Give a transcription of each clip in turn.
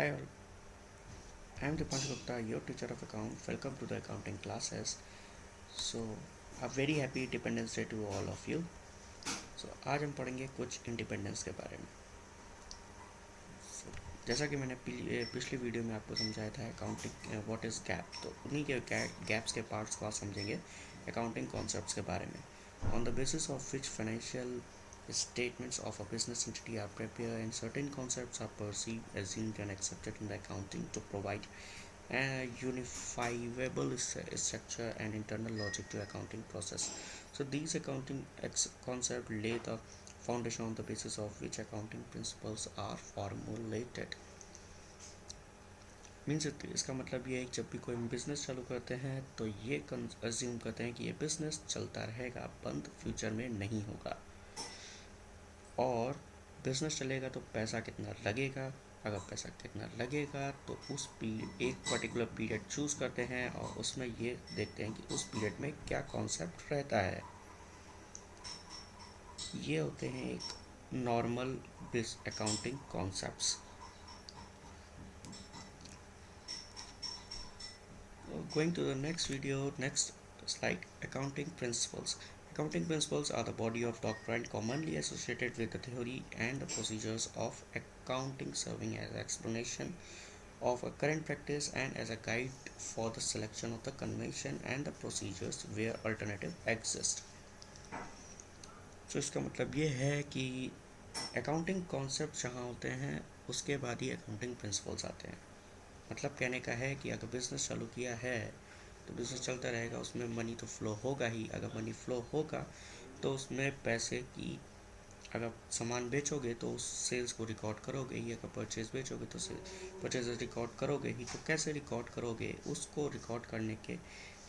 Hi all, I am Dipanshu Gupta, your teacher of account. Welcome to the accounting classes. So, a very happy Independence Day to all of you. So, आज हम पढ़ेंगे कुछ independence के बारे में. So, जैसा कि मैंने पिछली वीडियो में आपको समझाया था अकाउंटिंग व्हाट इज़ गैप, तो उन्हीं के गैप्स के पार्ट्स को आज समझेंगे अकाउंटिंग कॉन्सेप्ट्स के बारे में. On the basis of which financial statements of a business entity are prepared and certain concepts are perceived, assumed and accepted in the accounting to provide a unifiable structure and internal logic to accounting process. So these accounting concepts lay the foundation on the basis of which accounting principles are formulated. Means इसका मतलब ये है कि जब भी कोई business चालू करते हैं तो ये अज्यूम करते हैं कि ये बिजनेस चलता रहेगा, बंद फ्यूचर में नहीं होगा. और बिजनेस चलेगा तो पैसा कितना लगेगा, अगर पैसा कितना लगेगा तो उस पीरियड एक पर्टिकुलर पीरियड चूज़ करते हैं और उसमें ये देखते हैं कि उस पीरियड में क्या कॉन्सेप्ट रहता है. ये होते हैं एक normal accounting concepts. Going to the next video, next slide, accounting principles. Accounting principles are the body of doctrine commonly associated with the theory and the procedures of accounting, serving as explanation of a current practice and as a guide for the selection of the convention and the procedures where alternative exist. So इसका मतलब ये है कि accounting concepts जहाँ होते हैं उसके बाद ही accounting principles आते हैं. मतलब कहने का है कि अगर बिज़नेस चालू किया है तो बिज़नेस चलता रहेगा, उसमें मनी तो फ्लो होगा ही. अगर मनी फ्लो होगा तो उसमें पैसे की, अगर सामान बेचोगे तो उस सेल्स को रिकॉर्ड करोगे ही, अगर परचेज बेचोगे तो परचेज रिकॉर्ड करोगे ही. तो कैसे रिकॉर्ड करोगे, उसको रिकॉर्ड करने के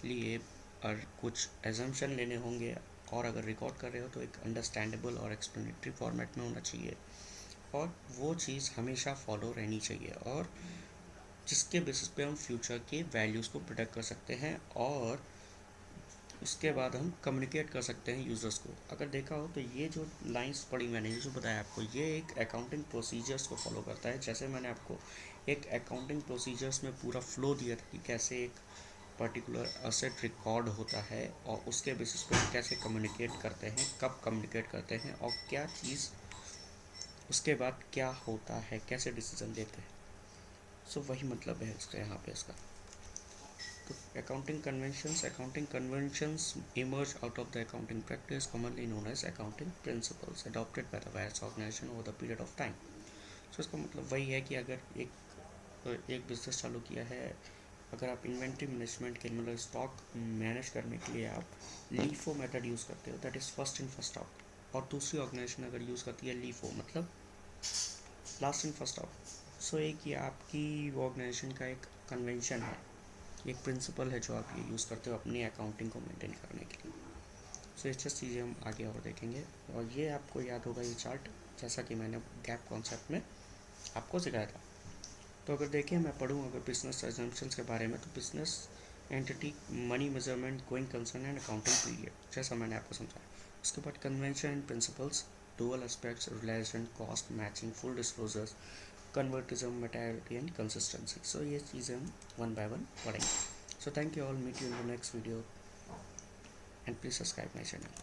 लिए और कुछ एजम्पशन लेने होंगे, और अगर रिकॉर्ड कर रहे हो तो एक अंडरस्टैंडेबल और एक्सप्लेनेटरी फॉर्मेट में होना चाहिए, और वो चीज़ हमेशा फॉलो रहनी चाहिए, और जिसके बेसिस पे हम फ्यूचर के वैल्यूज़ को प्रोडक्ट कर सकते हैं और उसके बाद हम कम्युनिकेट कर सकते हैं यूज़र्स को. अगर देखा हो तो ये जो लाइंस पढ़ी मैंने, ये जो बताया आपको, ये एक अकाउंटिंग प्रोसीजर्स को फॉलो करता है. जैसे मैंने आपको एक अकाउंटिंग प्रोसीजर्स में पूरा फ्लो दिया था कि कैसे एक पर्टिकुलर असेट रिकॉर्ड होता है और उसके बेसिस पे कैसे कम्युनिकेट करते हैं, कब कम्युनिकेट करते हैं और क्या चीज़ उसके बाद क्या होता है, कैसे डिसीजन लेते हैं. सो वही मतलब है इसका यहाँ पे इसका. तो accounting conventions emerge out of the accounting practice commonly known as accounting principles adopted by the various organisation over the period of time. So इसका मतलब वही है कि अगर एक बिजनेस चालू किया है, अगर आप इन्वेंट्री मैनेजमेंट के मतलब स्टॉक मैनेज करने के लिए आप लीफो मेथड यूज़ करते हो, that is first in first out. और दूसरी ऑर्गेनाइजेशन अगर यूज़ करती है लीफो मतलब लास्ट इन फर्स्ट आउट. सो एक ये आपकी ऑर्गेनाइजेशन का एक कन्वेंशन है, एक प्रिंसिपल है जो आप ये यूज़ करते हो अपनी अकाउंटिंग को मेंटेन करने के लिए. सो इस चीज़ें हम आगे और देखेंगे. और ये आपको याद होगा ये चार्ट, जैसा कि मैंने गैप कॉन्सेप्ट में आपको सिखाया था. तो अगर देखें, मैं पढ़ूँ अगर बिजनेस एजम्पशंस के बारे में, तो business entity, money measurement, going concern and accounting period, जैसा मैंने आपको समझाया. उसके बाद convention and principles, dual aspects, relation, cost matching, full disclosures, convertism, materiality and consistency. So ये चीज़ें हम one by one पढ़ेंगे. So thank you all, meet you in the next video and please subscribe my channel.